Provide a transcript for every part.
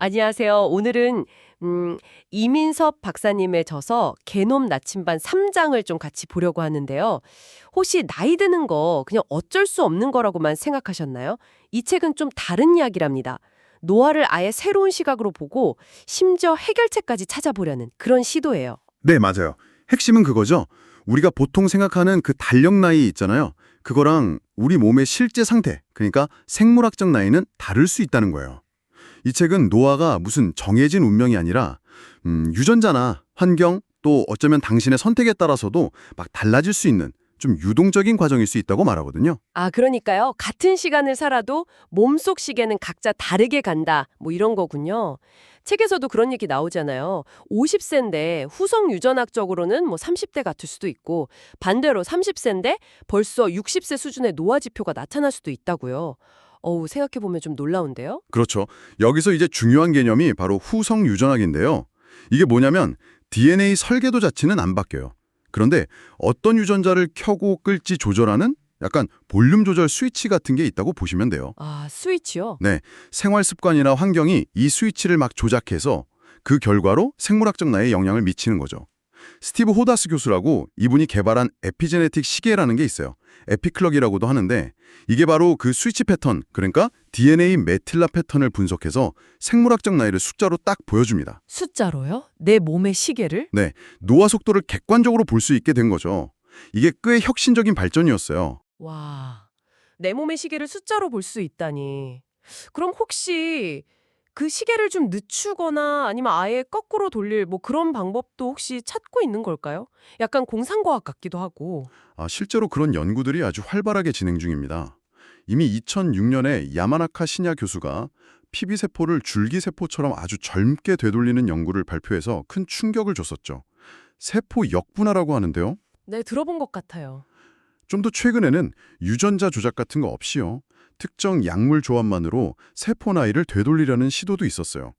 안녕하세요. 오늘은 이민섭 박사님의 저서 게놈 나침반 3장을 좀 같이 보려고 하는데요. 혹시 나이 드는 거 그냥 어쩔 수 없는 거라고만 생각하셨나요? 이 책은 좀 다른 이야기랍니다. 노화를 아예 새로운 시각으로 보고 심지어 해결책까지 찾아보려는 그런 시도예요. 네, 맞아요. 핵심은 그거죠. 우리가 보통 생각하는 그 달력 나이 있잖아요. 그거랑 우리 몸의 실제 상태, 그러니까 생물학적 나이는 다를 수 있다는 거예요. 이 책은 노화가 무슨 정해진 운명이 아니라 유전자나 환경 또 어쩌면 당신의 선택에 따라서도 막 달라질 수 있는 좀 유동적인 과정일 수 있다고 말하거든요. 아, 그러니까요. 같은 시간을 살아도 몸속 시계는 각자 다르게 간다. 뭐 이런 거군요. 책에서도 그런 얘기 나오잖아요. 50세인데 후성 유전학적으로는 뭐 30대 같을 수도 있고 반대로 30세인데 벌써 60세 수준의 노화 지표가 나타날 수도 있다고요. 생각해보면 좀 놀라운데요? 그렇죠. 여기서 이제 중요한 개념이 바로 후성 유전학인데요. 이게 뭐냐면 DNA 설계도 자체는 안 바뀌어요. 그런데 어떤 유전자를 켜고 끌지 조절하는 약간 볼륨 조절 스위치 같은 게 있다고 보시면 돼요. 아, 스위치요? 네, 생활 습관이나 환경이 이 스위치를 막 조작해서 그 결과로 생물학적 나이에 영향을 미치는 거죠. 스티브 호다스 교수라고 이분이 개발한 에피제네틱 시계라는 게 있어요. 에피클럭이라고도 하는데 이게 바로 그 스위치 패턴, 그러니까 DNA 메틸라 패턴을 분석해서 생물학적 나이를 숫자로 딱 보여줍니다. 숫자로요? 내 몸의 시계를? 네, 노화 속도를 객관적으로 볼 수 있게 된 거죠. 이게 꽤 혁신적인 발전이었어요. 와, 내 몸의 시계를 숫자로 볼 수 있다니. 그럼 혹시 그 시계를 좀 늦추거나 아니면 아예 거꾸로 돌릴 뭐 그런 방법도 혹시 찾고 있는 걸까요? 약간 공상과학 같기도 하고. 실제로 그런 연구들이 아주 활발하게 진행 중입니다. 이미 2006년에 야마나카 시냐 교수가 피비세포를 줄기세포처럼 아주 젊게 되돌리는 연구를 발표해서 큰 충격을 줬었죠. 세포 역분화라고 하는데요. 네, 들어본 것 같아요. 좀 더 최근에는 유전자 조작 같은 거 없이요. 특정 약물 조합만으로 세포 나이를 되돌리려는 시도도 있었어요.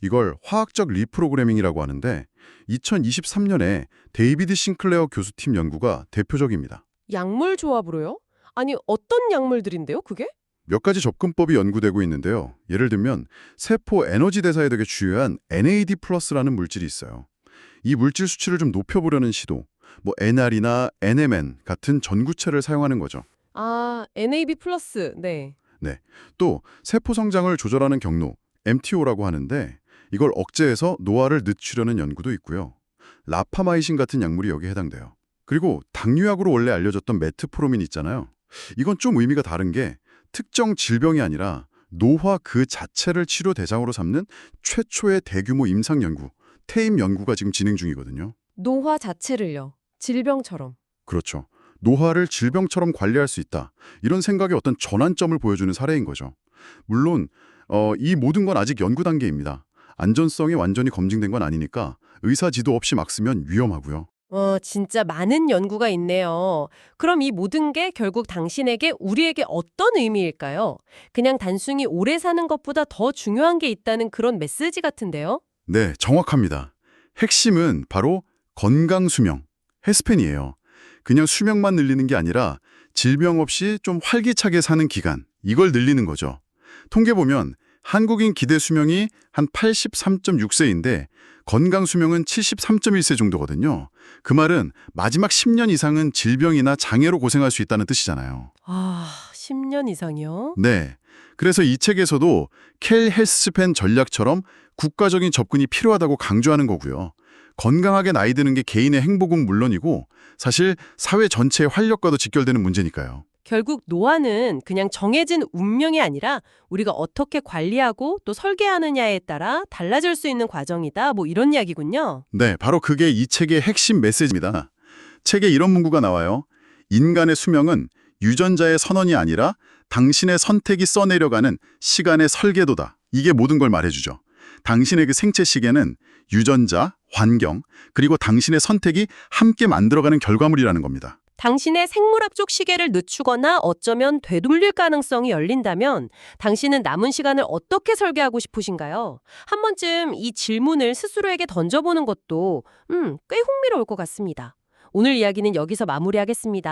이걸 화학적 리프로그래밍이라고 하는데 2023년에 데이비드 싱클레어 교수팀 연구가 대표적입니다. 약물 조합으로요? 아니, 어떤 약물들인데요, 그게? 몇 가지 접근법이 연구되고 있는데요. 예를 들면 세포 에너지 대사에 되게 중요한 NAD+라는 물질이 있어요. 이 물질 수치를 좀 높여보려는 시도, 뭐 NR이나 NMN 같은 전구체를 사용하는 거죠. 아, NAB 플러스. 네. 네. 또 세포 성장을 조절하는 경로, MTO라고 하는데 이걸 억제해서 노화를 늦추려는 연구도 있고요. 라파마이신 같은 약물이 여기에 해당돼요. 그리고 당뇨약으로 원래 알려졌던 메트포르민 있잖아요. 이건 좀 의미가 다른 게 특정 질병이 아니라 노화 그 자체를 치료 대상으로 삼는 최초의 대규모 임상 연구, 퇴임 연구가 지금 진행 중이거든요. 노화 자체를요. 질병처럼. 그렇죠. 노화를 질병처럼 관리할 수 있다. 이런 생각의 어떤 전환점을 보여주는 사례인 거죠. 물론 이 모든 건 아직 연구 단계입니다. 안전성이 완전히 검증된 건 아니니까 의사 지도 없이 막 쓰면 위험하고요. 진짜 많은 연구가 있네요. 그럼 이 모든 게 결국 당신에게, 우리에게 어떤 의미일까요? 그냥 단순히 오래 사는 것보다 더 중요한 게 있다는 그런 메시지 같은데요? 네, 정확합니다. 핵심은 바로 건강 수명, 헬스팬이에요. 그냥 수명만 늘리는 게 아니라 질병 없이 좀 활기차게 사는 기간, 이걸 늘리는 거죠. 통계 보면 한국인 기대 수명이 한 83.6세인데 건강 수명은 73.1세 정도거든요. 그 말은 마지막 10년 이상은 질병이나 장애로 고생할 수 있다는 뜻이잖아요. 아, 10년 이상이요? 네. 그래서 이 책에서도 켈 헬스팬 전략처럼 국가적인 접근이 필요하다고 강조하는 거고요. 건강하게 나이 드는 게 개인의 행복은 물론이고 사실 사회 전체의 활력과도 직결되는 문제니까요. 결국 노화는 그냥 정해진 운명이 아니라 우리가 어떻게 관리하고 또 설계하느냐에 따라 달라질 수 있는 과정이다. 뭐 이런 이야기군요. 네, 바로 그게 이 책의 핵심 메시지입니다. 책에 이런 문구가 나와요. 인간의 수명은 유전자의 선언이 아니라 당신의 선택이 써내려가는 시간의 설계도다. 이게 모든 걸 말해주죠. 당신의 그 생체 시계는 유전자, 환경, 그리고 당신의 선택이 함께 만들어가는 결과물이라는 겁니다. 당신의 생물학적 시계를 늦추거나 어쩌면 되돌릴 가능성이 열린다면 당신은 남은 시간을 어떻게 설계하고 싶으신가요? 한 번쯤 이 질문을 스스로에게 던져보는 것도 꽤 흥미로울 것 같습니다. 오늘 이야기는 여기서 마무리하겠습니다.